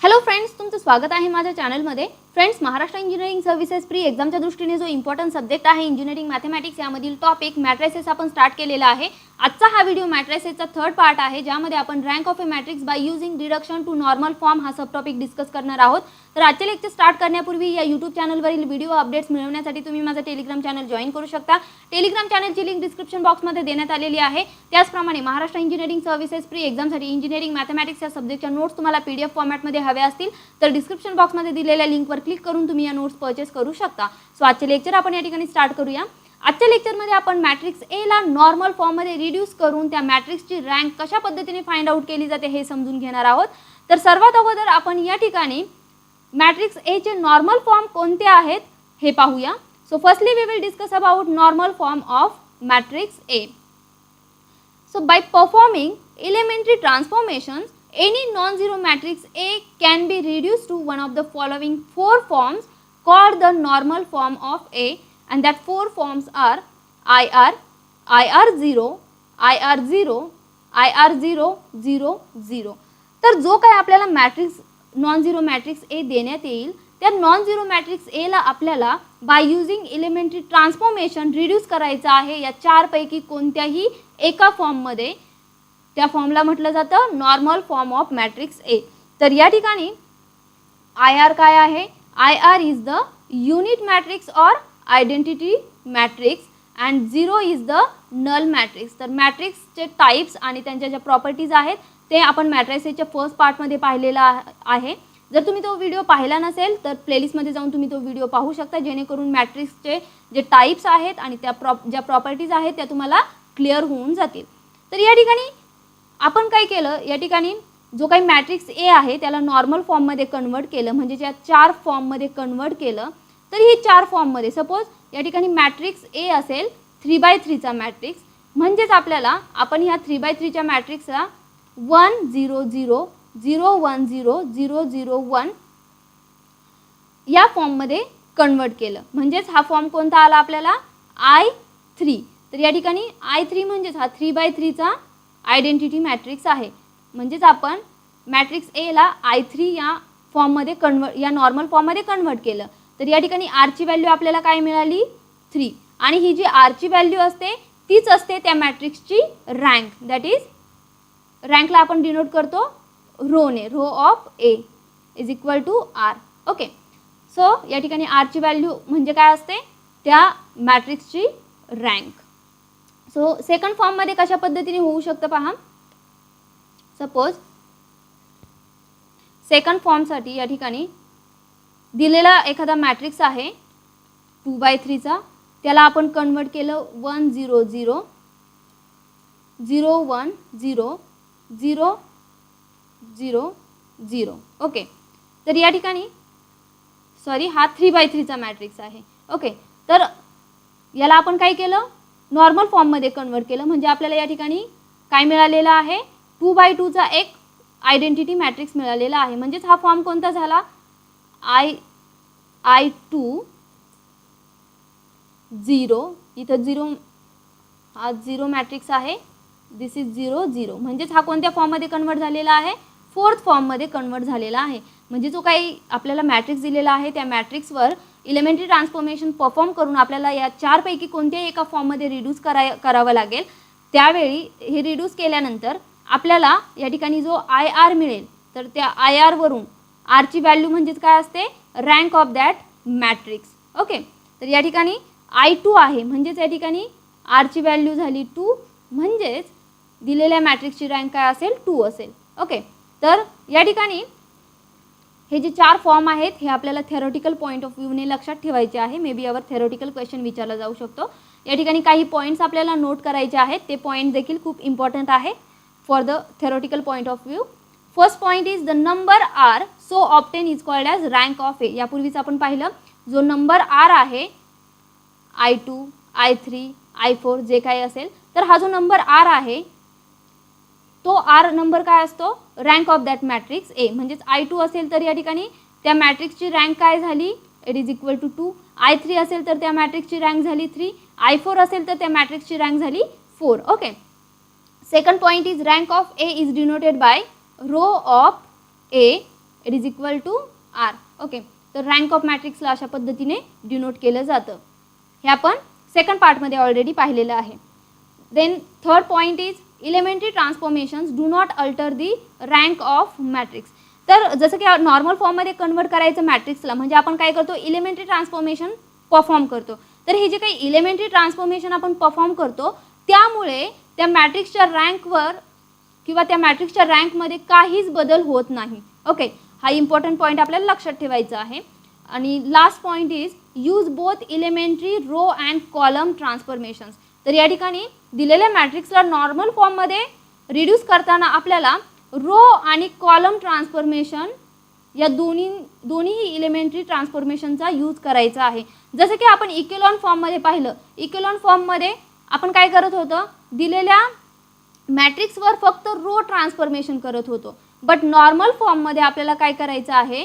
Hello friends, तुमचं स्वागत आहे माझ्या चॅनलमध्ये। Friends, Maharashtra engineering services pre एक्झामच्या दृष्टीने जो इम्पॉर्टंट सब्जेक्ट आहे इंजिनिअरिंग मॅथमॅटिक्स यामधील टॉपिक मॅट्रिसेस आपण स्टार्ट केलेला आहे। आजचा हा व्हिडिओ मॅट्रिसेसचा थर्ड पार्ट आहे, ज्यामध्ये आपण rank of a matrix by using deduction to normal form हा सब टॉपिक डिस्कस करणार आहोत। तर आजचे लेक्चर स्टार्ट करण्यापूर्वी या यूट्यूब चॅनलवरील व्हिडिओ अपडेट्स मिळवण्यासाठी तुम्ही माझा टेलिग्राम चॅनल जॉईन करू शकता। टेलिग्राम चॅनलची लिंक डिस्क्रिप्शन बॉक्समध्ये देण्यात आलेली आहे। त्याचप्रमाणे महाराष्ट्र इंजिनिअरिंग सर्व्हिसेस प्री एक्झामसाठी इंजिनिअरिंग मॅथमॅटिक्स या सब्जेक्टच्या नोट्स तुम्हाला पीडीएफ फॉर्मॅटमध्ये हवे असतील तर डिस्क्रिप्शन बॉक्समध्ये दिलेल्या लिंकवर क्लिक करून तुम्ही या नोट्स परचेस करू शकता। सो आजचे लेक्चर आपण या ठिकाणी स्टार्ट करूया। आजच्या लेक्चरमध्ये आपण मॅट्रिक्स ए ला नॉर्मल फॉर्ममध्ये रिड्यूस करून त्या मॅट्रिक्सची रँक कशा पद्धतीने फाइंड आउट केली जाते हे समजून घेणार आहोत। तर सर्वात अगोदर आपण या ठिकाणी मॅट्रिक्स ए चे नॉर्मल फॉर्म कोणते आहेत हे पाहूया। So firstly we will discuss about normal form of matrix A. So by performing elementary transformations, any non-zero matrix A can be reduced to one of the following four forms called the normal form of A, and that four forms are IR, IR0, IR0, IR0, 0, 0. तर जो काय आपल्याला matrix non zero matrix ए देण्यात येईल त्या non zero matrix ए ला आपल्याला by using elementary transformation reduce करायचं आहे या चार पैकी कोणत्याही एका फॉर्ममध्ये। त्या फॉर्मला म्हटलं जातं normal form of matrix A. तर या ठिकाणी आय आर काय आहे? I R is the unit matrix or identity matrix and 0 is the null matrix. तर मॅट्रिक्सचे टाइप्स आणि त्यांच्या ज्या प्रॉपर्टीज आहेत ते आपण मॅट्रिसेसच्या फर्स्ट पार्टमध्ये पाहिलेला आहे। जर तुम्ही तो व्हिडिओ पाहिला नसेल तर प्लेलिस्टमध्ये जाऊन तुम्ही तो व्हिडिओ पाहू शकता, जेणेकरून मॅट्रिक्सचे जे टाइप्स आहेत आणि त्या ज्या प्रॉपर्टीज आहेत त्या तुम्हाला क्लिअर होऊन जातील। तर या ठिकाणी आपण काय केलं, या ठिकाणी जो काही मॅट्रिक्स ए आहे त्याला नॉर्मल फॉर्ममध्ये कन्वर्ट केलं, म्हणजे ज्या चार फॉर्ममध्ये कन्वर्ट केलं। तर ही चार फॉर्ममध्ये सपोज या ठिकाणी मॅट्रिक्स ए असेल 3/3 चा मॅट्रिक्स, म्हणजेच आपल्याला आपण ह्या 3/3 च्या मॅट्रिक्सला 1 0 0 0 1 0 0 0 1 या फॉर्ममध्ये कन्वर्ट केलं, म्हणजेच हा फॉर्म कोणता आला आपल्याला? I3। तर या ठिकाणी I3 म्हणजेच हा 3/3 चा आयडेंटिटी मॅट्रिक्स आहे, म्हणजेच आपण मॅट्रिक्स ए ला I3 या फॉर्ममध्ये या नॉर्मल फॉर्ममध्ये कन्वर्ट केलं। तर या ठिकाणी R ची व्हॅल्यू आपल्याला काय मिळाली? 3। आणि ही जी R ची व्हॅल्यू असते तीच असते त्या मॅट्रिक्सची रँक, दॅट इज रँकला आपण डिनोट करतो रोने, rho of A is equal to R. Okay, so या ठिकाणी आर ची व्हॅल्यू म्हणजे काय असते? त्या मॅट्रिक्सची रँक। सो सेकंड फॉर्ममध्ये कशा पद्धतीने होऊ शकतं पहा। सपोज सेकंड फॉर्मसाठी या ठिकाणी दिलेला एखादा मॅट्रिक्स आहे 2/3 चा, त्याला आपण कन्वर्ट केलं 1 0 0 0 1 0 0 0 0। ओके, तर या ठिकाणी सॉरी हा 3/3 चा मॅट्रिक्स आहे। ओके, तर याला आपण काय केलं? नॉर्मल फॉर्ममध्ये कन्वर्ट केलं, म्हणजे आपल्याला या ठिकाणी काय मिळालेला आहे? 2/2 चा एक आयडेंटिटी मॅट्रिक्स मिळालेला आहे, म्हणजेच हा फॉर्म कोणता झाला? I2 0, इथं 0 हा 0 मॅट्रिक्स आहे, दिस इज 0 0, म्हणजेच हा कोणत्या फॉर्ममध्ये कन्वर्ट झालेला आहे? फोर्थ फॉर्ममध्ये कन्वर्ट झालेला आहे। म्हणजे जो काही आपल्याला मॅट्रिक्स दिलेला आहे त्या मॅट्रिक्सवर एलिमेंटरी ट्रान्सफॉर्मेशन परफॉर्म करून आपल्याला या चारपैकी कोणत्याही एका फॉर्ममध्ये रिड्यूस करावं लागेल। त्यावेळी हे रिड्यूस केल्यानंतर आपल्याला या ठिकाणी जो आय आर मिळेल, तर त्या आय आर वरून आर ची व्हॅल्यू म्हणजेच काय असते? Rank of that matrix. Okay, तर या ठिकाणी I2 आहे, म्हणजेच या ठिकाणी आर ची व्हॅल्यू झाली 2, म्हणजेच दिलेल्या मॅट्रिक्सची रँक काय असेल? 2 असेल। ओके, तर या ठिकाणी हे जे चार फॉर्म आहेत हे आपल्याला थेरोटिकल पॉईंट ऑफ व्ह्यूने लक्षात ठेवायचे आहे। मे बी यावर थेरोटिकल क्वेश्चन विचारला जाऊ शकतो। या ठिकाणी काही पॉईंट्स आपल्याला नोट करायचे आहेत, ते पॉईंट देखील खूप इम्पॉर्टंट आहे for the theoretical point of view. First point is the number r so obtained is called as rank of A. यापूर्वीच आपण पाहिलं, जो नंबर आर आहे I2 I3 I4 जे काही असेल, तर हा जो नंबर आर आहे तो आर नंबर काय असतो? रँक ऑफ दॅट मॅट्रिक्स ए। म्हणजेच I2 असेल तर या ठिकाणी त्या मॅट्रिक्सची रँक काय झाली? It is equal to 2। I3 असेल तर त्या मॅट्रिक्सची रँक झाली 3। I4 असेल तर त्या मॅट्रिक्सची रँक झाली 4। Okay, second point is rank of A is denoted by rho of A it is equal to R. Okay, तर रँक ऑफ मॅट्रिक्सला अशा पद्धतीने डिनोट केलं जातं. हे आपण सेकंड पार्टमध्ये ऑलरेडी पाहिलेलं आहे. Then third point is elementary transformations do not alter the rank of matrix. तर जसं की नॉर्मल फॉर्ममध्ये कन्वर्ट करायचं मॅट्रिक्सला म्हणजे आपण काय करतो, इलेमेंटरी ट्रान्सफॉर्मेशन परफॉर्म करतो. तर हे जे काही इलेमेंटरी ट्रान्सफॉर्मेशन आपण परफॉर्म करतो त्यामुळे त्या मॅट्रिक्सच्या रँकवर किंवा त्या मॅट्रिक्सच्या रँकमध्ये काहीच बदल होत नाही. ओके, हा इम्पॉर्टंट पॉईंट आपल्याला लक्षात ठेवायचा आहे. आणि last point is use both elementary row and column transformations. तर या ठिकाणी दिलेल्या मॅट्रिक्सला नॉर्मल फॉर्ममध्ये रिड्यूस करताना आपल्याला रो आणि कॉलम ट्रान्सफॉर्मेशन या दोन्हीही इलेमेंटरी ट्रान्सफॉर्मेशनचा यूज करायचा आहे. जसं की आपण इकेलॉन फॉर्ममध्ये पाहिलं, इकेलॉन फॉर्ममध्ये आपण काय करत होतं, दिलेल्या मॅट्रिक्सवर फक्त रो ट्रान्सफॉर्मेशन करत होतो. बट नॉर्मल फॉर्ममध्ये आपल्याला काय करायचं आहे,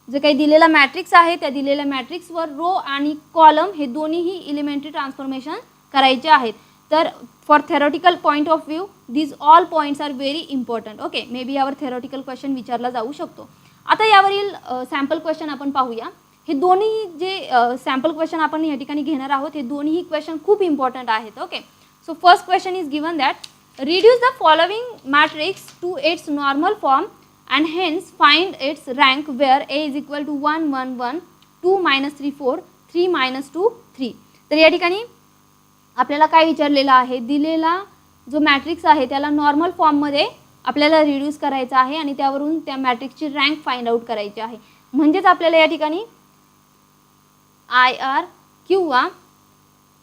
जे काही दिलेला मॅट्रिक्स आहे त्या दिलेल्या मॅट्रिक्सवर रो आणि कॉलम हे दोन्हीही इलिमेंटरी ट्रान्सफॉर्मेशन करायचे आहेत. तर for theoretical point of view these all points are very important. Okay, may be यावर थेरोटिकल क्वेश्चन विचारला जाऊ शकतो. आता यावरील सॅम्पल क्वेश्चन आपण पाहूया. हे दोन्ही जे सॅम्पल क्वेश्चन आपण या ठिकाणी घेणार आहोत हे दोन्ही क्वेश्चन खूप इम्पॉर्टंट आहेत. Okay, so first question is given that reduce the following matrix to its normal form and hence find its rank where A is equal to 1 1 1 2 minus 3 4 3 minus 2 3. तर या ठिकाणी आपल्याला काय विचारलेलं आहे, दिलेला जो मॅट्रिक्स आहे त्याला नॉर्मल फॉर्ममध्ये आपल्याला रिड्यूस करायचा आहे आणि त्यावरून त्या मॅट्रिक्सची रँक फाइंड आउट करायची आहे. म्हणजेच आपल्याला या ठिकाणी IR किंवा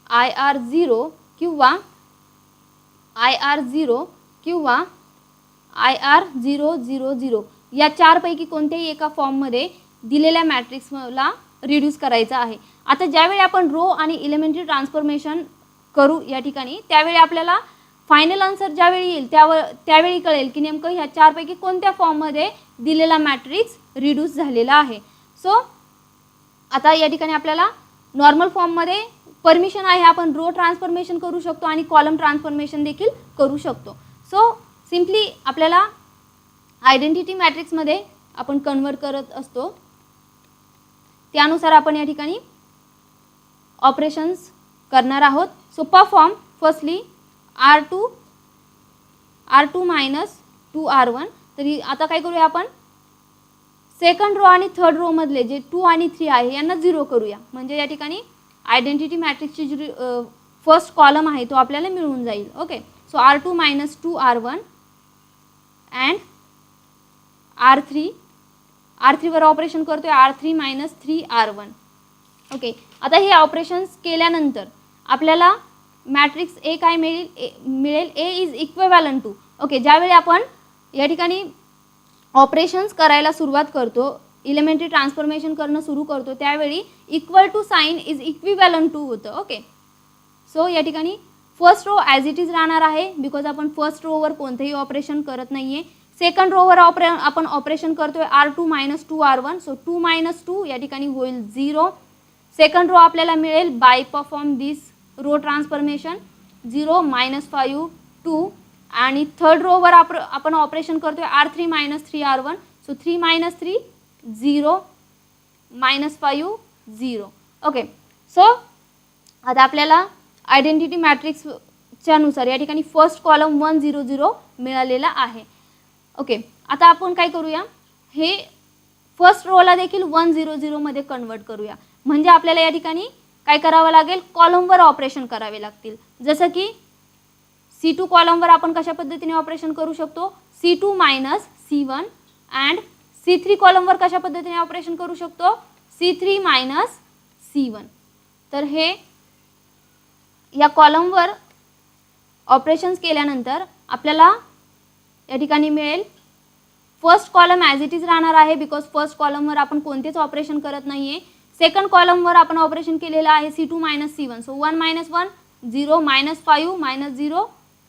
IR0 किंवा IR0 किंवा IR000 या चारपैकी कोणत्याही एका फॉर्ममध्ये दिलेल्या मॅट्रिक्सला रिड्यूस करायचा आहे. आता ज्यावेळी आपण रो आणि इलेमेंटरी ट्रान्सफॉर्मेशन करू या ठिकाणी त्यावेळी आपल्याला फायनल आन्सर ज्यावेळी येईल त्यावेळी कळेल की नेमकं ह्या चारपैकी कोणत्या फॉर्ममध्ये दिलेला मॅट्रिक्स रिड्यूस झालेला आहे. सो आता या ठिकाणी आपल्याला नॉर्मल फॉर्ममध्ये परमिशन आहे, आपण रो ट्रान्सफॉर्मेशन करू शकतो आणि कॉलम ट्रान्सफॉर्मेशन देखील करू शकतो. सो सिम्पली आपल्याला आयडेंटिटी मॅट्रिक्समध्ये आपण कन्वर्ट करत असतो, त्यानुसार आपण या ठिकाणी ऑपरेशन्स करणार आहोत. So perform firstly R2 minus 2R1. तरी आता काय करूया, आपण सेकंड रो आणि थर्ड रो मधले जे 2 आणि 3 आहे यांना 0 करूया. म्हणजे या ठिकाणी आयडेंटिटी मॅट्रिक्सची जी फर्स्ट कॉलम आहे तो आपल्याला मिळून जाईल. Okay, so R2 minus 2R1 and R3 वर ऑपरेशन करतोय R3 मायनस 3R1. ओके, आता हे ऑपरेशन्स केल्यानंतर आपल्याला मॅट्रिक्स ए काय मिळेल A is equivalent to. Okay, ज्यावेळी आपण या ठिकाणी ऑपरेशन्स करायला सुरुवात करतो, इलेमेंटरी ट्रान्सफॉर्मेशन करणं सुरू करतो त्यावेळी equal to sign is equivalent to होतं. ओके, सो या ठिकाणी first row as it is राहणार आहे बिकॉज आपण फर्स्ट रोवर कोणतेही ऑपरेशन करत नाही आहे. सेकंड रोवर आपण ऑपरेशन करतोय R2 minus 2R1. So 2 minus 2 या ठिकाणी होईल 0. सेकंड रो आपल्याला मिळेल बाय परफॉर्म दिस रो ट्रान्सफॉर्मेशन 0 मायनस 5 2 आणि थर्ड रोवर आपण ऑपरेशन करतोय R3 minus 3R1. So 3 minus 3 0 minus 5 0. Okay, so आता आपल्याला आयडेंटिटी मॅट्रिक्सच्या नुसार या ठिकाणी फर्स्ट कॉलम 1 0 0 मिळालेला आहे. ओके, आता आपण काय करूया, हे फर्स्ट रोला देखील 1 0 0 मध्ये कन्वर्ट करूया. म्हणजे आपल्याला या ठिकाणी काय करावं लागेल, कॉलमवर ऑपरेशन करावे लागतील. जसं की C2 कॉलमवर आपण कशा पद्धतीने ऑपरेशन करू शकतो, C2 minus C1 and C3 कॉलमवर कशा पद्धतीने ऑपरेशन करू शकतो, C3 मायनस C1. तर हे या कॉलमवर ऑपरेशन्स केल्यानंतर आपल्याला या ठिकाणी मिळेल first column as it is राहणार आहे बिकॉज फर्स्ट कॉलमवर आपण कोणतेच ऑपरेशन करत नाही आहे. सेकंड कॉलमवर आपण ऑपरेशन केलेलं आहे C2 minus C1. So 1 minus 1 0 minus 5 minus 0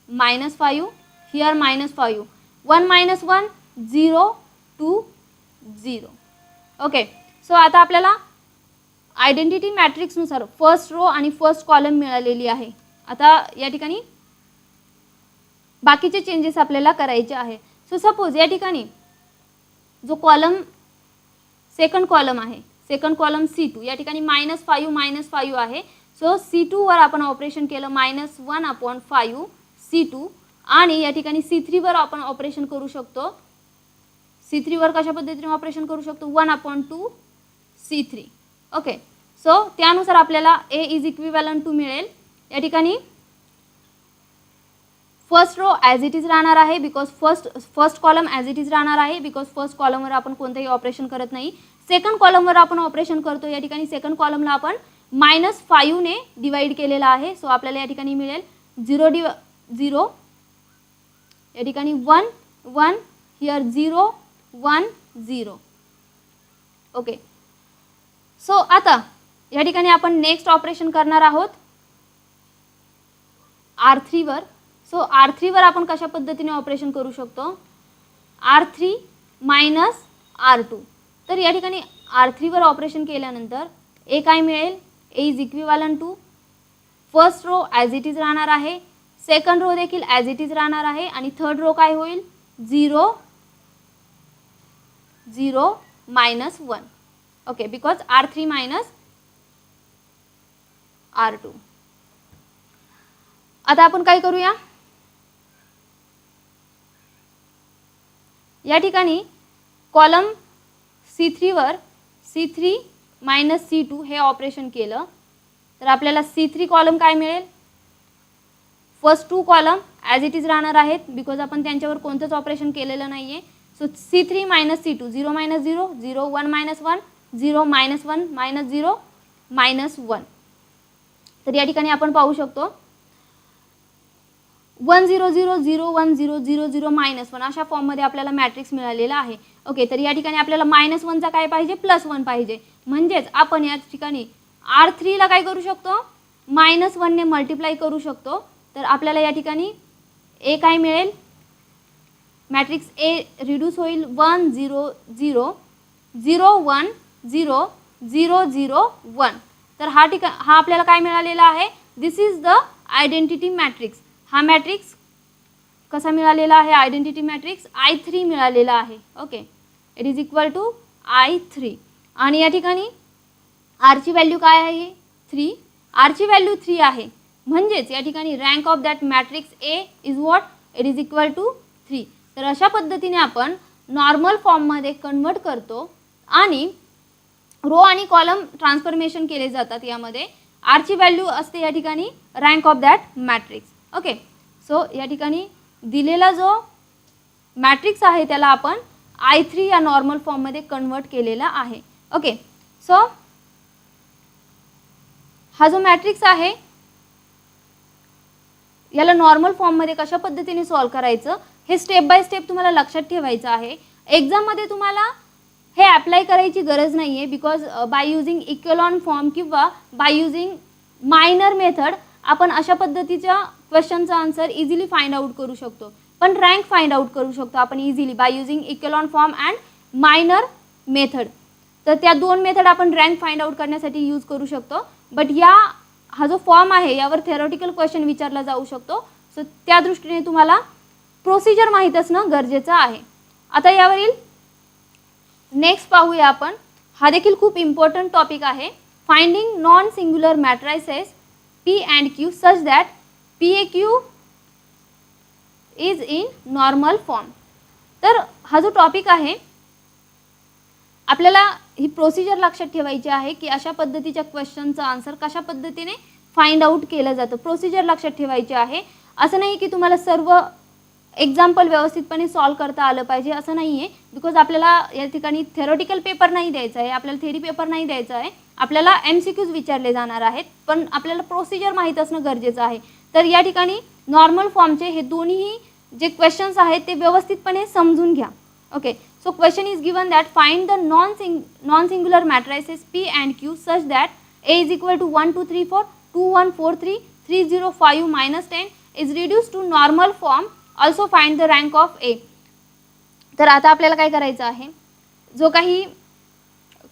minus 5 here minus 5 1 minus 1 0 2 0. Okay, so आता आपल्याला आयडेंटिटी मॅट्रिक्सनुसार फर्स्ट रो आणि फर्स्ट कॉलम मिळालेली आहे. आता या ठिकाणी बाकीचे चेंजेस आपल्याला करायचे आहे. सो सपोज या ठिकाणी जो कॉलम सेकंड कॉलम आहे, सेकंड कॉलम C2 या ठिकाणी -5 आहे. सो C2 वर आपण ऑपरेशन केलं -1/5 C2 आणि या ठिकाणी C3 वर आपण ऑपरेशन करू शकतो. C3 वर कशा पद्धतीने ऑपरेशन करू शकतो 1/2 C3. ओके, सो त्यानुसार आपल्याला A इज इक्विव्हॅलंट टू मिळेल. या ठिकाणी first row as it is राहणार आहे because first column as it is राहणार आहे बिकॉज फर्स्ट कॉलमवर आपण कोणतेही ऑपरेशन करत नाही. सेकंड कॉलमवर आपण ऑपरेशन करतो. या ठिकाणी सेकंड कॉलमला आपण -5 ने डिवाइड केलेला आहे. सो आपल्याला या ठिकाणी मिळेल 0 या ठिकाणी 1 1 हिअर 0 1 0. ओके, सो आता या ठिकाणी आपण नेक्स्ट ऑपरेशन करणार आहोत R3 वर. सो R3 वर आपण कशा पद्धतीने ऑपरेशन करू शकतो R3 - R2. तर या ठिकाणी R3 वर ऑपरेशन केल्यानंतर A काय मिळेल A is equivalent to first row as it is राहणार आहे, सेकंड रो देखील ॲज इट इज राहणार आहे आणि थर्ड रो काय होईल 0 0 -1. Okay, because R3 - R2. आता आपण काय करूया या ठिकाणी कॉलम C3 वर C3 - C2 हे ऑपरेशन केलं तर आपल्याला C3 कॉलम काय मिळेल. First 2 column as it is राहणार आहेत बिकॉज आपण त्यांच्यावर कोणतंच ऑपरेशन केलेलं नाही आहे. So C3 - C2 0 - 0 0 1 - 1 0 -1 -0 -1. तर या ठिकाणी आपण पाहू शकतो 1 0 0 0 1 0 0 0 -1 अशा फॉर्ममध्ये आपल्याला मॅट्रिक्स मिळालेला आहे. ओके, तर या ठिकाणी आपल्याला -1चा काय पाहिजे +1 पाहिजे. म्हणजेच आपण या ठिकाणी R3 ला काय करू शकतो -1 ने मल्टिप्लाय करू शकतो. तर आपल्याला या ठिकाणी A काय मिळेल मॅट्रिक्स A रिड्यूस होईल 1 0 0 0 1 0 0 0 1. तर हा आपल्याला काय मिळालेला आहे this is the identity matrix. हा मॅट्रिक्स कसा मिळालेला आहे आयडेंटिटी मॅट्रिक्स I3 मिळालेला आहे. Okay, it is equal to I3 आणि या ठिकाणी R ची व्हॅल्यू काय आहे 3. R ची व्हॅल्यू 3 आहे म्हणजेच या ठिकाणी rank of that matrix A is what it is equal to 3. तर अशा पद्धतीने आपण नॉर्मल फॉर्ममध्ये कन्वर्ट करतो आणि रो आणि कॉलम ट्रान्सफॉर्मेशन केले जातात. यामध्ये R ची व्हॅल्यू असते या ठिकाणी rank of that matrix. Okay, so या ठिकाणी दिलेला जो मॅट्रिक्स आहे त्याला आपण I3 या नॉर्मल फॉर्ममध्ये कन्वर्ट केलेला आहे. ओके, सो हा जो मॅट्रिक्स आहे याला नॉर्मल फॉर्ममध्ये कशा पद्धतीने सॉल्व करायचं हे स्टेप बाय स्टेप तुम्हाला लक्षात ठेवायचं आहे. एक्झाममध्ये तुम्हाला हे अप्लाय करायची गरज नाही आहे because by using echelon form किंवा बाय युजिंग मायनर मेथड आपण अशा पद्धतीच्या क्वेश्चनचा आन्सर इझिली फाइंड आउट करू शकतो. पण रँक फाइंड आउट करू शकतो आपण easily by using echelon form and minor method. तर त्या दोन मेथड आपण रँक फाइंड आउट करण्यासाठी यूज करू शकतो. बट हा जो फॉर्म आहे यावर थेरोटिकल क्वेश्चन विचारला जाऊ शकतो. सो त्या दृष्टीने तुम्हाला प्रोसिजर माहीत असणं गरजेचं आहे. आता यावरील नेक्स्ट पाहूया आपण. हा देखील खूप इम्पॉर्टंट टॉपिक आहे. Finding non singular matrices P and Q such that PAQ is in normal form. तर हा जो टॉपिक आहे आपल्याला ही प्रोसिजर लक्षात ठेवायची आहे की अशा पद्धतीच्या क्वेश्चनचा आन्सर कशा पद्धतीने फाइंड आउट केलं जातं. प्रोसिजर लक्षात ठेवायची आहे. असं नाही की तुम्हाला सर्व एक्झाम्पल व्यवस्थितपणे सॉल्व करता आलं पाहिजे असं नाही आहे बिकॉज आपल्याला या ठिकाणी थेरोटिकल पेपर नाही द्यायचा आहे, आपल्याला थेरी पेपर नाही द्यायचा आहे. आपल्याला MCQs विचारले जाणार आहेत पण आपल्याला प्रोसिजर माहीत असणं गरजेचं आहे. तर या ठिकाणी नॉर्मल फॉर्मचे हे दोन्ही जे क्वेश्चन्स आहेत ते व्यवस्थितपणे समजून घ्या. Okay, so question is given that find the non singular matrices P and Q such that A is equal to 1 2 3 4 2 1 4 3 3 0 5 -10 is reduce to normal form. Also find the rank of A. तर आता आपल्याला काय करायचं आहे जो काही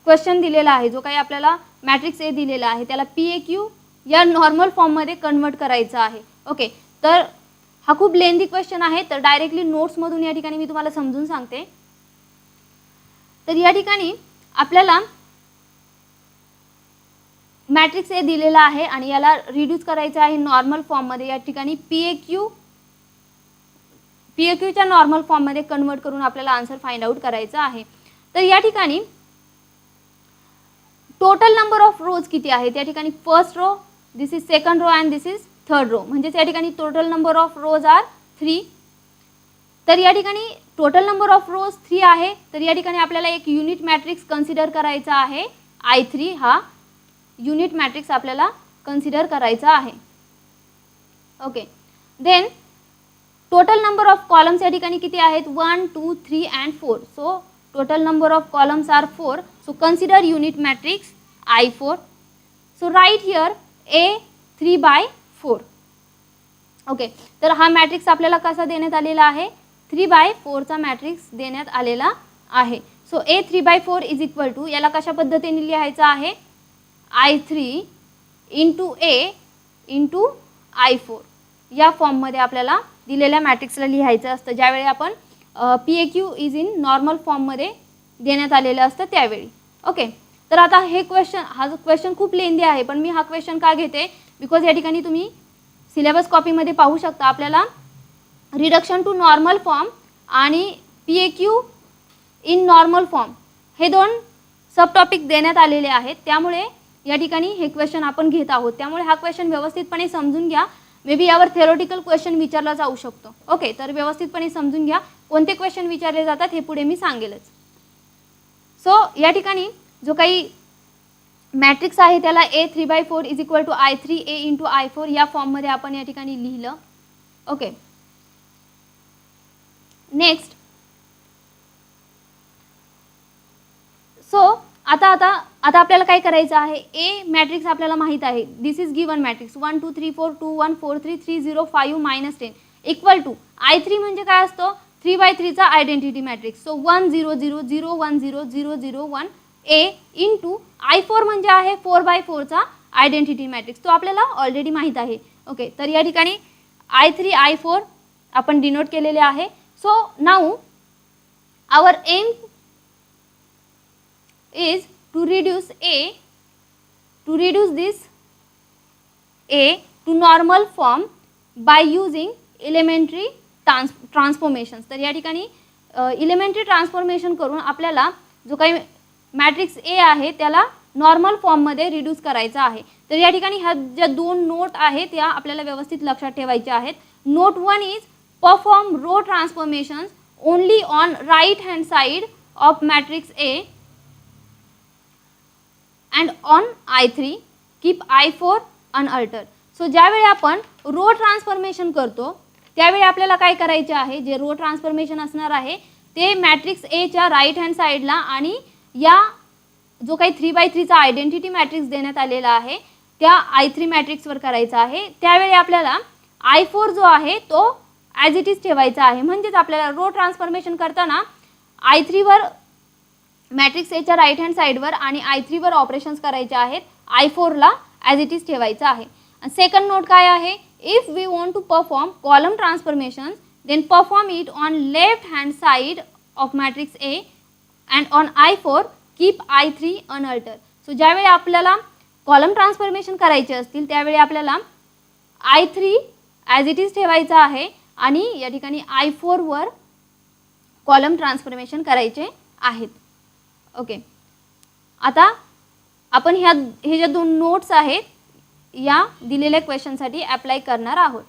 question दिलेला आहे जो काही आपल्याला मॅट्रिक्स A दिलेला आहे त्याला PAQ या नॉर्मल फॉर्ममध्ये कन्वर्ट करायचं आहे. ओके, तर हा खूप लेंदी क्वेश्चन आहे तर डायरेक्टली नोट्समधून या ठिकाणी मी तुम्हाला समजून सांगते. तर या ठिकाणी आपल्याला मॅट्रिक्स ए दिलेला आहे आणि याला रिड्यूस करायचं आहे नॉर्मल फॉर्ममध्ये. या ठिकाणी पीएक्यूच्या नॉर्मल फॉर्ममध्ये कन्वर्ट करून आपल्याला आन्सर फाइंड आउट करायचा आहे. तर या ठिकाणी टोटल नंबर ऑफ रोज किती आहेत? या ठिकाणी first row, this is second row and this is third row, म्हणजेच या ठिकाणी total number of rows are 3. तर या ठिकाणी टोटल नंबर ऑफ रोज 3 आहे. तर या ठिकाणी आपल्याला एक युनिट मॅट्रिक्स कन्सिडर करायचा आहे. I3 हा युनिट मॅट्रिक्स आपल्याला कन्सिडर करायचा आहे. Okay, then total number of columns या ठिकाणी किती आहेत? 1 2 3 अँड 4. So total number of columns are 4. So consider unit matrix I4. So right here A 3/4. Okay, तर हा मॅट्रिक्स आपल्याला कसा देण्यात आलेला आहे? 3/4चा मॅट्रिक्स देण्यात आलेला आहे. So A 3/4 is equal to, याला कशा पद्धतीने लिहायचं आहे? I3 into A into I4 या फॉर्ममध्ये आपल्याला दिलेल्या मॅट्रिक्सला लिहायचं असतं ज्यावेळी आपण PAQ इज इन नॉर्मल फॉर्ममध्ये देण्यात आलेलं असतं त्यावेळी. ओके, तर आता हा क्वेश्चन खूप लेंदी आहे, पण मी हा क्वेश्चन का घेते? बिकॉज या ठिकाणी तुम्ही सिलेबस कॉपीमध्ये पाहू शकता आपल्याला रिडक्शन टू नॉर्मल फॉर्म आणि PAQ इन नॉर्मल फॉर्म हे 2 सब टॉपिक देण्यात आलेले आहेत. त्यामुळे या ठिकाणी हे क्वेश्चन आपण घेत आहोत. त्यामुळे हा क्वेश्चन व्यवस्थितपणे समजून घ्या. मे बी यावर थेरोटिकल क्वेश्चन विचारला जाऊ शकतो. ओके, तर व्यवस्थितपणे समजून घ्या. कोणते क्वेश्चन विचारले जातात हे पुढे मी सांगेलच. सो या ठिकाणी जो काही मॅट्रिक्स आहे त्याला A 3/4 is equal to I3A into I4 या फॉर्ममध्ये आपण या ठिकाणी लिहिलं. Okay, next. सो आता आपल्याला काय करायचं आहे? ए मॅट्रिक्स आपल्याला माहित आहे. This is given matrix 1 2 3 4 2 1 4 3 3 0 5 -10 equal to I3 म्हणजे काय असतो? 3/3चा identity matrix. So 1 0 0 0 1 0 0 0 1 A into I4 म्हणजे आहे 4/4चा आयडेंटिटी मॅट्रिक्स. तो आपल्याला ऑलरेडी माहीत आहे. ओके, तर या ठिकाणी I3 I4 आपण डिनोट केलेले आहे. So now our aim is to reduce this A to normal form by using elementary transformations. तर या ठिकाणी elementary transformation करून आपल्याला जो काही मॅट्रिक्स A आहे त्याला नॉर्मल फॉर्ममध्ये रिड्यूस करायचा आहे. तर या ठिकाणी ह्या ज्या 2 नोट आहेत त्या आपल्याला व्यवस्थित लक्षात ठेवायच्या आहेत. Note 1 is perform row transformations only on right hand side of matrix A and on I3 keep I4 unaltered. So ज्यावेळी आपण रो ट्रान्सफॉर्मेशन करतो त्यावेळी आपल्याला काय करायचे आहे? जे रो ट्रान्सफॉर्मेशन असणार आहे ते मॅट्रिक्स Aच्या राईट हँड साईडला आणि या जो काही 3/3चा आयडेंटिटी मॅट्रिक्स देण्यात आलेला आहे त्या I3 मॅट्रिक्सवर करायचा आहे. त्यावेळी आपल्याला I4 जो आहे तो ॲज इट इज ठेवायचा आहे. म्हणजेच आपल्याला रो ट्रान्सफॉर्मेशन करताना I3 वर मॅट्रिक्स Aच्या राईट हँड साईडवर आणि I3 वर ऑपरेशन्स करायचे आहेत. I4 ला ॲज इट इज ठेवायचं आहे. सेकंड नोट काय आहे? If we want to perform column transformations then perform it on left hand side of matrix A and on I4 keep I3 unalter. So ज्यावेळी आपल्याला column transformation करायचे असतील त्यावेळी आपल्याला I3 ॲज इट इज ठेवायचं आहे आणि या ठिकाणी I4 वर कॉलम ट्रान्सफॉर्मेशन करायचे आहेत. ओके, आता आपण हे ज्या 2 नोट्स आहेत या दिलेल्या क्वेश्चनसाठी अप्लाय करणार आहोत.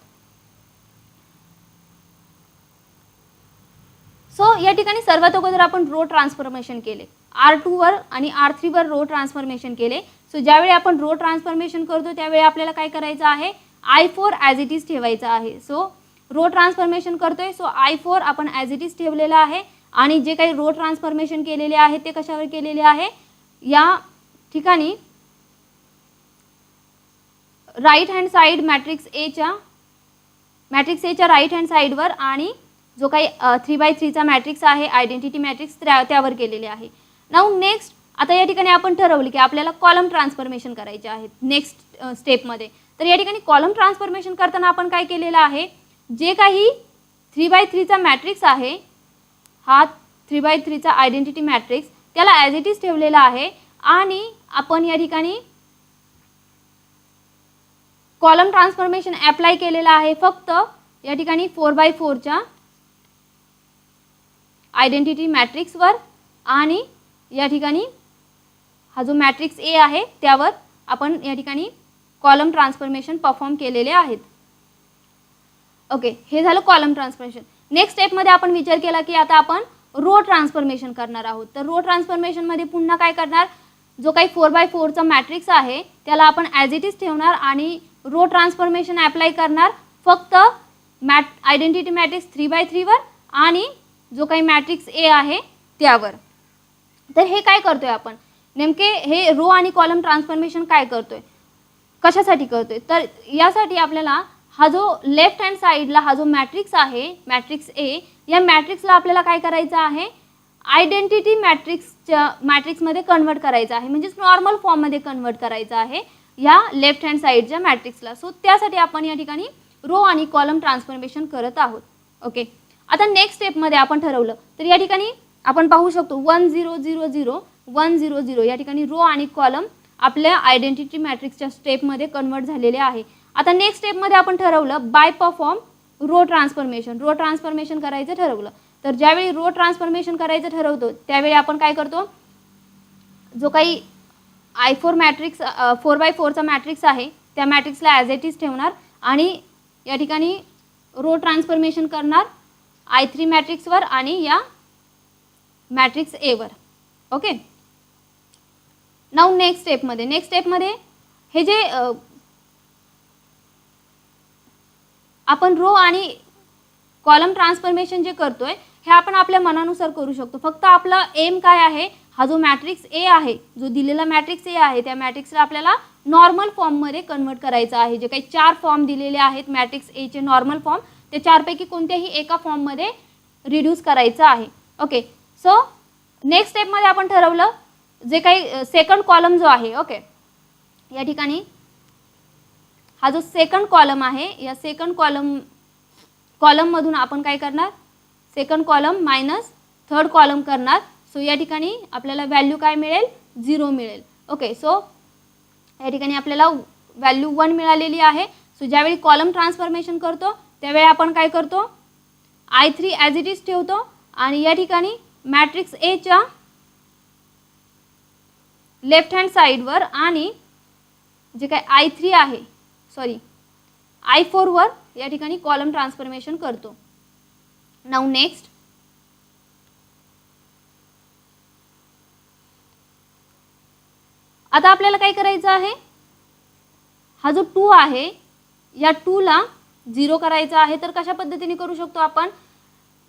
सो या ठिकाणी सर्वात अगोदर आपण रो ट्रान्सफॉर्मेशन केले. R2 वर आणि R3 वर रो ट्रान्सफॉर्मेशन केले. सो ज्यावेळी आपण रो ट्रान्सफॉर्मेशन करतो त्यावेळी आपल्याला काय करायचं आहे? I4 ॲज इट इज ठेवायचा आहे. सो रो ट्रान्सफॉर्मेशन करतोय सो I4 आपण ॲज इट इज ठेवलेला आहे आणि जे काही रो ट्रान्सफॉर्मेशन केलेले आहे ते कशावर केलेले आहे? या ठिकाणी राईट हँड साइड मॅट्रिक्स Aच्या राईट हँड साइडवर आणि जो काही 3/3चा मॅट्रिक्स आहे आयडेंटिटी मॅट्रिक्स त्यावर केलेले आहे. नाऊ नेक्स्ट, आता या ठिकाणी आपण ठरवलं की आपल्याला कॉलम ट्रान्सफॉर्मेशन करायचे आहेत नेक्स्ट स्टेपमध्ये. तर या ठिकाणी कॉलम ट्रान्सफॉर्मेशन करताना आपण काय केलेलं आहे? जे काही 3/3चा मॅट्रिक्स आहे हा 3/3चा आयडेंटिटी मॅट्रिक्स त्याला ॲज इट इज ठेवलेला आहे आणि आपण या ठिकाणी कॉलम ट्रान्सफॉर्मेशन अप्लाय केलेलं आहे फक्त या ठिकाणी 4x4च्या आयडेंटिटी मॅट्रिक्सवर आणि या ठिकाणी हा जो मॅट्रिक्स ए आहे त्यावर आपण या ठिकाणी कॉलम ट्रान्सफॉर्मेशन परफॉर्म केलेले आहेत. ओके, हे झालं कॉलम ट्रान्सफॉर्मेशन. नेक्स्ट स्टेपमध्ये आपण विचार केला की आता आपण रो ट्रान्सफॉर्मेशन करणार आहोत. तर रो ट्रान्सफॉर्मेशनमध्ये पुन्हा काय करणार, जो काही 4x4चा मॅट्रिक्स आहे त्याला आपण ॲज इट इज ठेवणार आणि रो ट्रान्सफॉर्मेशन अप्लाय करणार फक्त आयडेंटिटी मॅट्रिक्स 3x3 वर आणि जो काही मॅट्रिक्स ए आहे त्यावर. तर हे काय करतोय आपण नेमके, हे रो आणि कॉलम ट्रान्सफॉर्मेशन काय करतोय, कशासाठी करतोय, तर यासाठी आपल्याला हा जो लेफ्ट हँड साईडला हा जो मॅट्रिक्स आहे मॅट्रिक्स ए, या मॅट्रिक्सला आपल्याला काय करायचं आहे, आयडेंटिटी मॅट्रिक्समध्ये कन्वर्ट करायचं आहे, म्हणजेच नॉर्मल फॉर्ममध्ये कन्वर्ट करायचं आहे या लेफ्ट हँड साईडच्या मॅट्रिक्सला. सो त्यासाठी आपण या ठिकाणी रो आणि कॉलम ट्रान्सफॉर्मेशन करत आहोत. ओके, आता नेक्स्ट स्टेपमध्ये आपण ठरवलं तर या ठिकाणी आपण पाहू शकतो 1 0 0 0 1 0 0 या ठिकाणी रो आणि कॉलम आपल्या आयडेंटिटी मॅट्रिक्सच्या स्टेपमध्ये कन्वर्ट झालेले आहे. आता नेक्स्ट स्टेपमध्ये आपण ठरवलं बाय परफॉर्म रो ट्रान्सफॉर्मेशन करायचं ठरवलं. तर ज्यावेळी रो ट्रान्सफॉर्मेशन करायचं ठरवतो त्यावेळी आपण काय करतो, जो काही I4 मॅट्रिक्स 4x4चा मॅट्रिक्स आहे त्या मॅट्रिक्सला ॲज इट इज ठेवणार आणि या ठिकाणी रो ट्रान्सफॉर्मेशन करणार I3 मॅट्रिक्सवर आणि या matrix ever. Okay, now next स्टेपमध्ये हे जे आपण रो आणि कॉलम ट्रान्सफॉर्मेशन जे करतोय हे आपण आपल्या मनानुसार करू शकतो. फक्त आपला एम काय आहे, हा जो मॅट्रिक्स ए आहे, जो दिलेला मॅट्रिक्स ए आहे त्या मॅट्रिक्सला आपल्याला नॉर्मल फॉर्ममध्ये कन्वर्ट करायचं आहे. जे काही 4 फॉर्म दिलेले आहेत मॅट्रिक्स एचे नॉर्मल फॉर्म, ते 4 पैकी कोणत्याही एका फॉर्ममध्ये रिड्यूस करायचं आहे. ओके, सो नेक्स्ट स्टेपमध्ये आपण ठरवलं जे काही सेकंड कॉलम जो आहे. ओके, या ठिकाणी हा जो सेकंड कॉलम आहे या सेकंड कॉलममधून आपण काय करणार, second column minus third column करणार. सो या ठिकाणी आपल्याला व्हॅल्यू काय मिळेल, 0 मिळेल. ओके, सो या ठिकाणी आपल्याला व्हॅल्यू 1 मिळालेली आहे. सो ज्यावेळी कॉलम ट्रान्सफॉर्मेशन करतो त्यावेळी आपण काय करतो, I3 ॲज इट इज ठेवतो आणि या ठिकाणी मॅट्रिक्स एच्या लेफ्ट हँड साईडवर आणि जे काही I3 आहे I4 वर या ठिकाणी कॉलम ट्रान्सफॉर्मेशन करतो. नाऊ नेक्स्ट, आता आपल्याला काय करायचं आहे, हा जो 2 आहे या 2 ला 0 करायचा आहे. तर कशा पद्धतीने करू शकतो आपण,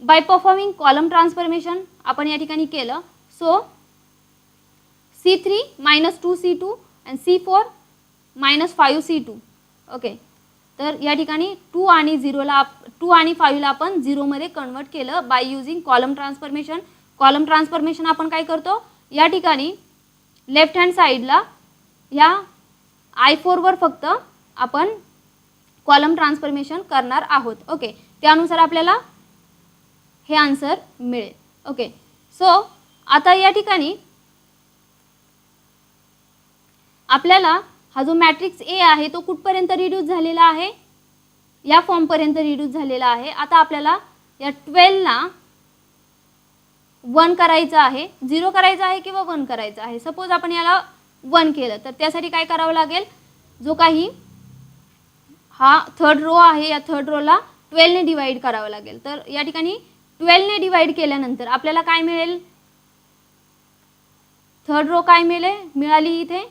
बाय परफॉर्मिंग कॉलम ट्रान्सफॉर्मेशन आपण या ठिकाणी केलं. So C3 - 2C2 and C4 - 5C2. Okay, तर या ठिकाणी 2 आणि 5 ला आपण 0 मध्ये कन्वर्ट केलं by using column transformation. Column transformation आपण काय करतो, या ठिकाणी लेफ्ट हँड साईडला या I4 वर फक्त आपण कॉलम ट्रान्सफॉर्मेशन करणार आहोत. ओके, त्यानुसार आपल्याला हे आन्सर मिळेल. ओके, सो आता या ठिकाणी आपल्याला हा जो मॅट्रिक्स ए आहे तो कुठपर्यंत रिड्यूस झालेला आहे, या फॉर्मपर्यंत रिड्यूस झालेला आहे. आता आपल्याला या 12 ला 1 करायचं आहे, 0 करायचं आहे किंवा 1 करायचं आहे. सपोज आपण याला 1 केलं तर त्यासाठी काय करावं लागेल, जो काही हा थर्ड रो आहे या थर्ड रोला 12 ने डिवाइड करावं लागेल. तर या ठिकाणी 12 ने डिवाइड केल्यानंतर आपल्याला काय मिळेल, थर्ड रो काय मिळाली इथे,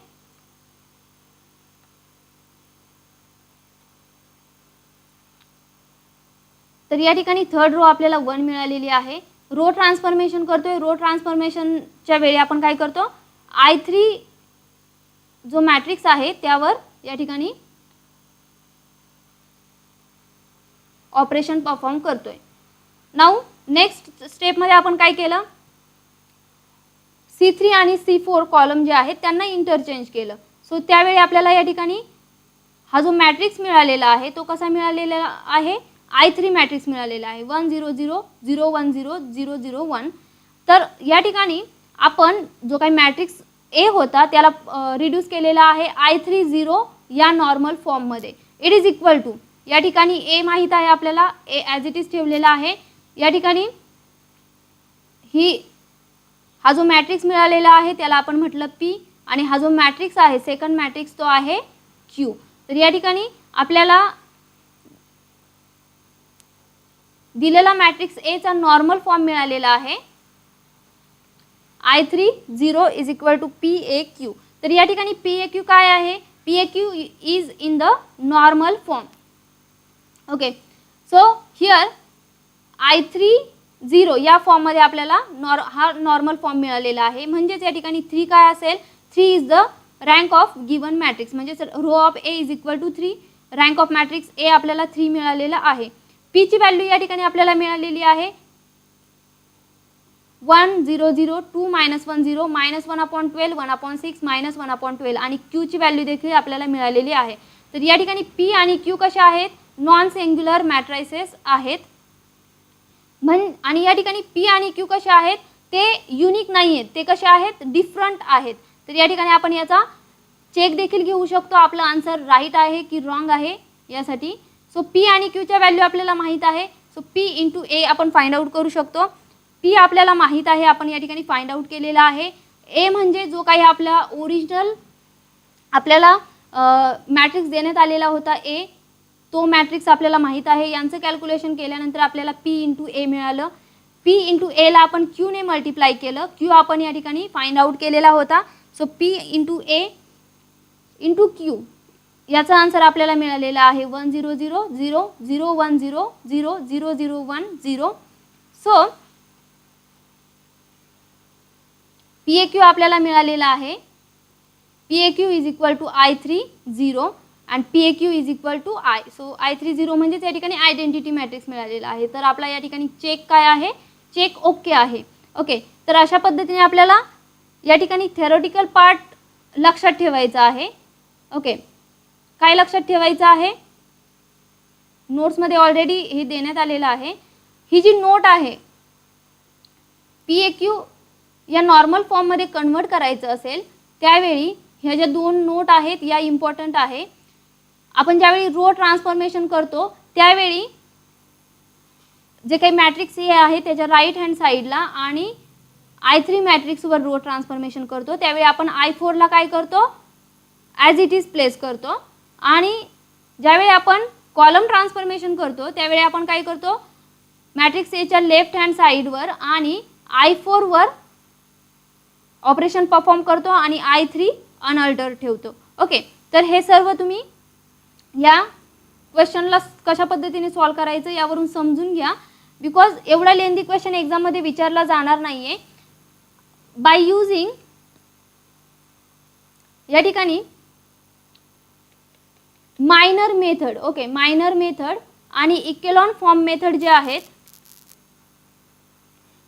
तर या ठिकाणी थर्ड रो आपल्याला 1 मिळालेली आहे. रो ट्रान्सफॉर्मेशन करतोय, रो ट्रान्सफॉर्मेशनच्या वेळी आपण काय करतो, I3 जो मॅट्रिक्स आहे त्यावर या ठिकाणी ऑपरेशन परफॉर्म करतोय. नाऊ नेक्स्ट स्टेपमध्ये आपण काय केलं, C3 आणि C4 कॉलम जे आहेत त्यांना इंटरचेंज केलं. सो त्यावेळी आपल्याला या ठिकाणी हा जो मॅट्रिक्स मिळालेला आहे तो कसा मिळालेला आहे, I3 मॅट्रिक्स मिळालेला आहे. 1 0 0 0 1 0 0 0 1. तर या ठिकाणी आपण जो काही मॅट्रिक्स ए होता त्याला रिड्यूस केलेला आहे I30 या नॉर्मल फॉर्ममध्ये. इट इज इक्वल टू, या ठिकाणी ए माहीत आहे आपल्याला, ए ॲज इट इज ठेवलेला आहे. या ठिकाणी हा जो मॅट्रिक्स मिळालेला आहे त्याला आपण म्हटलं पी, आणि हा जो मॅट्रिक्स आहे सेकंड मॅट्रिक्स तो आहे क्यू. तर या ठिकाणी आपल्याला दिलेला मॅट्रिक्स ए चा नॉर्मल फॉर्म मिळालेला आहे I30 is equal to PAQ. तर या ठिकाणी PAQ काय आहे? PAQ is in the normal form. Okay, so here I30 या फॉर्ममध्ये आपल्याला हा नॉर्मल फॉर्म मिळालेला आहे. म्हणजेच या ठिकाणी 3 काय असेल? 3 is the rank of given matrix. म्हणजे row of A is equal to 3, rank of matrix A आपल्याला 3 मिळालेला आहे. पी ची व्हॅल्यू या ठिकाणी आपल्याला मिळालेली आहे 1 0 0 2 -1 0 -1/12 1/6 -1/12, आणि क्यू ची व्हॅल्यू देखील आपल्याला मिळालेली आहे. तर या ठिकाणी पी आणि क्यू कशा आहेत? नॉन सिंग्युलर मॅट्रायसेस आहेत. आणि या ठिकाणी पी आणि क्यू कसे आहेत? ते युनिक नाही आहेत, ते कसे आहेत? डिफरंट आहेत. तर या ठिकाणी आपण याचा चेक देखील घेऊ शकतो, आपला आन्सर राईट आहे की रॉंग आहे यासाठी. सो पी आणि क्यूच्या व्हॅल्यू आपल्याला माहीत आहे. सो पी इंटू ए आपण फाइंड आउट करू शकतो. पी आपल्याला माहीत आहे, आपण या ठिकाणी फाइंड आउट केलेला आहे. ए म्हणजे जो काही आपला ओरिजिनल आपल्याला मॅट्रिक्स देण्यात आलेला होता ए, तो मॅट्रिक्स आपल्याला माहीत आहे. यांचं कॅल्क्युलेशन केल्यानंतर आपल्याला पी इंटू ए मिळालं. पी इंटू एला आपण क्यूने मल्टिप्लाय केलं. क्यू आपण या ठिकाणी फाइंड आउट केलेला होता. सो पी इंटू ए इंटू क्यू, याचा आन्सर आपल्याला मिळालेला आहे 1 0 0 0 0 1 0 0 0 0 1 0. सो PAQ आपल्याला मिळालेला आहे PAQ is equal to I30 and PAQ is equal to I. So I30 म्हणजेच या ठिकाणी आयडेंटिटी मॅट्रिक्स मिळालेला आहे. तर आपला या ठिकाणी चेक काय आहे? चेक ओके आहे. ओके, तर अशा पद्धतीने आपल्याला या ठिकाणी थेरोटिकल पार्ट लक्षात ठेवायचा आहे. ओके, काय लक्षात ठेवायचं आहे? नोट्समध्ये ऑलरेडी हे देण्यात आलेलं आहे. ही जी नोट आहे PAQ या नॉर्मल फॉर्ममध्ये कन्वर्ट करायचं असेल त्यावेळी ह्या ज्या 2 नोट आहेत या इम्पॉर्टंट आहे. आपण ज्यावेळी रो ट्रान्सफॉर्मेशन करतो त्यावेळी जे काही मॅट्रिक्स हे आहे त्याच्या राईट हँड साईडला आणि I3 मॅट्रिक्सवर रो ट्रान्सफॉर्मेशन करतो त्यावेळी आपण I4ला काय करतो? ॲज इट इज प्लेस करतो. आणि ज्यावेळी आपण कॉलम ट्रान्सफॉर्मेशन करतो त्यावेळी आपण काय करतो? मॅट्रिक्स एच्या लेफ्ट हँड साईडवर आणि I4वर ऑपरेशन परफॉर्म करतो आणि I3 अनअल्टर ठेवतो. ओके, तर हे सर्व तुम्ही या क्वेश्चनला कशा पद्धतीने सॉल्व करायचं यावरून समजून घ्या. बिकॉज एवढा लेंदी क्वेश्चन एक्झाममध्ये विचारला जाणार नाही आहे. बाय युजिंग या ठिकाणी minor method, okay, minor method आणि इकेलॉन फॉर्म मेथड जे आहेत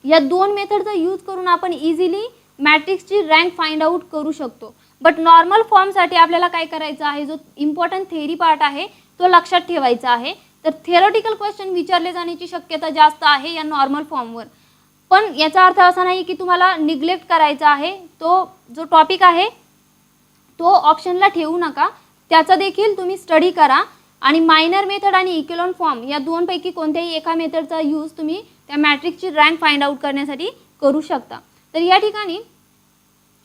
या 2 मेथडचा यूज करून आपण इझिली मॅट्रिक्सची रँक फाइंड आउट करू शकतो. बट नॉर्मल फॉर्मसाठी आपल्याला काय करायचं आहे? जो इम्पॉर्टंट थेअरी पार्ट आहे तो लक्षात ठेवायचा आहे. तर थिअरॉटिकल क्वेश्चन विचारले जाण्याची शक्यता जास्त आहे या नॉर्मल फॉर्मवर. पण याचा अर्थ असा नाही की तुम्हाला निग्लेक्ट करायचा आहे. तो जो टॉपिक आहे तो ऑप्शनला ठेवू नका, त्याचा देखील तुम्ही स्टडी करा. आणि मायनर मेथड आणि इकेलॉन फॉर्म या 2 पैकी कोणत्याही एका मेथडचा यूज तुम्ही त्या मॅट्रिक्सची रँक फाइंड आउट करण्यासाठी करू शकता. तर या ठिकाणी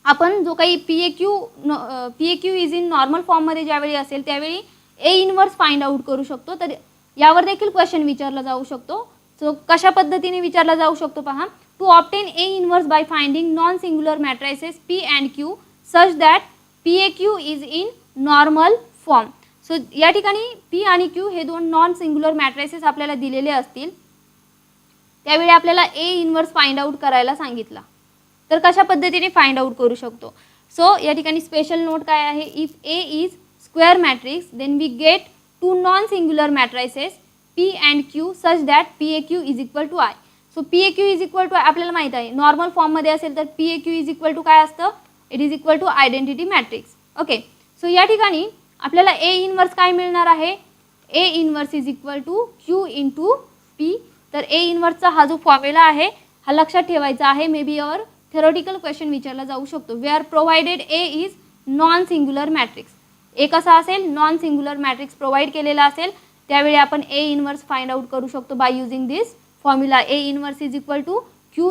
आपण जो काही PAQ इज इन नॉर्मल फॉर्ममध्ये ज्यावेळी असेल त्यावेळी ए इनवर्स फाइंड आउट करू शकतो. तर यावर देखील क्वेश्चन विचारला जाऊ शकतो. सो कशा पद्धतीने विचारला जाऊ शकतो पहा. To obtain A inverse by finding non singular matrices P and Q such that PAQ is in normal form. So या ठिकाणी P आणि Q हे 2 नॉन सिंग्युलर मॅट्रायसेस आपल्याला दिलेले असतील त्यावेळी आपल्याला ए इनवर्स फाइंड आउट करायला सांगितला. तर कशा पद्धतीने फाइंड आउट करू शकतो? सो या ठिकाणी स्पेशल नोट काय आहे? If A is square matrix then we get 2 non singular matrices P and Q such that PAQ is equal to I. So PAQ is equal to आपल्याला माहीत आहे normal फॉर्ममध्ये असेल तर PAQ इज इक्वल टू काय असतं? It is equal to identity matrix. Okay, so या ठिकाणी आपल्याला ए इनवर्स काय मिळणार आहे? A inverse is equal to Q into P. तर ए इनवर्सचा हा जो फॉर्म्युला आहे हा लक्षात ठेवायचा आहे. Maybe your theoretical question विचारला जाऊ शकतो. Where provided A is non singular matrix. A कसा असेल, नॉन सिंग्युलर मॅट्रिक्स प्रोव्हाइड केलेला असेल, त्यावेळी आपण ए इनवर्स फाइंड आउट करू शकतो by using this formula. A inverse is equal to Q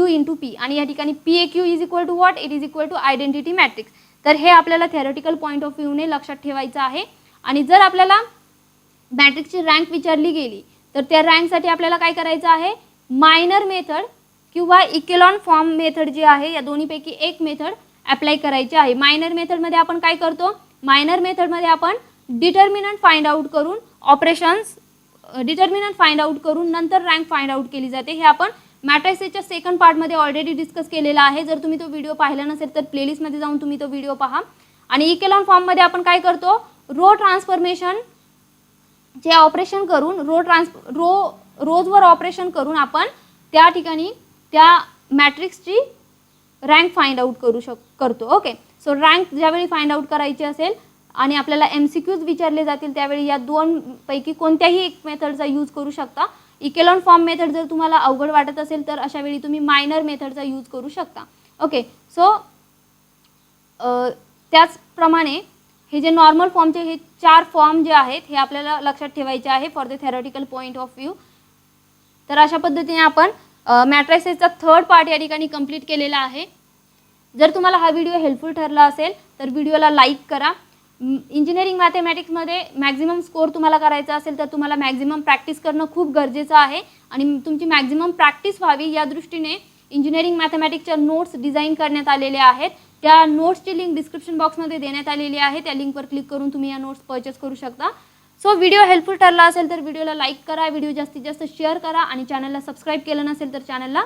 into P आणि या ठिकाणी P A Q is equal to what, it is equal to identity matrix. तर हे आपल्याला थेरोटिकल पॉईंट ऑफ व्ह्यूने लक्षात ठेवायचं आहे. आणि जर आपल्याला मॅट्रिक्सची रँक विचारली गेली तर त्या रँकसाठी आपल्याला काय करायचं आहे, मायनर मेथड किंवा इकेलॉन फॉर्म मेथड जी आहे या दोन्हीपैकी एक मेथड अप्लाय करायची आहे. मायनर मेथडमध्ये आपण काय करतो, मायनर मेथडमध्ये आपण डिटर्मिनंट फाइंड आउट करून डिटर्मिनंट फाइंड आउट करून नंतर रँक फाइंड आउट केली जाते. हे आपण मॅट्रिसेसच्या सेकंड पार्टमध्ये ऑलरेडी डिस्कस केलेला आहे. जर तुम्ही तो व्हिडिओ पाहिला नसेल तर प्लेलिस्टमध्ये जाऊन तुम्ही तो व्हिडिओ पहा. आणि इकेलॉन फॉर्ममध्ये आपण काय करतो, रो ट्रान्सफॉर्मेशन जे ऑपरेशन करून रोजवर ऑपरेशन करून आपण त्या ठिकाणी त्या मॅट्रिक्सची रँक फाइंड आउट करतो. ओके, सो रँक ज्यावेळी फाइंड आउट करायची असेल आणि आपल्याला MCQs विचारले जातील त्यावेळी या दोनपैकी कोणत्याही एक मेथडचा यूज करू शकता. इकेलॉन फॉर्म मेथड जर तुम्हाला अवघड वाटत असेल तर अशा वेळी तुम्ही मायनर मेथडचा यूज करू शकता. ओके, सो त्याचप्रमाणे हे जे नॉर्मल फॉर्मचे हे 4 फॉर्म जे आहेत हे आपल्याला लक्षात ठेवायचे आहे for the theoretical point of view. तर अशा पद्धतीने आपण मॅट्रिसेसचा थर्ड पार्ट या ठिकाणी कंप्लीट केलेला आहे. जर तुम्हाला हा व्हिडिओ हेल्पफुल ठरला असेल तर व्हिडिओला लाईक करा. इंजिनिअरिंग मॅथेमॅटिक्समध्ये मॅक्झिमम स्कोर तुम्हाला करायचा असेल तर तुम्हाला मॅक्झिमम प्रॅक्टिस करणं खूप गरजेचं आहे आणि तुमची मॅक्झिमम प्रॅक्टिस व्हावी या दृष्टीने इंजिनिअरिंग मॅथेमॅटिक्सच्या नोट्स डिझाईन करण्यात आलेल्या आहेत. त्या नोट्सची लिंक डिस्क्रिप्शन बॉक्समध्ये देण्यात आलेली आहे. त्या लिंकवर क्लिक करून तुम्ही या नोट्स परचेस करू शकता. सो व्हिडिओ हेल्पफुल ठरला असेल तर व्हिडिओला लाईक करा, व्हिडिओ जास्तीत जास्त शेअर करा आणि चॅनलला सबस्क्राईब केलं नसेल तर चॅनलला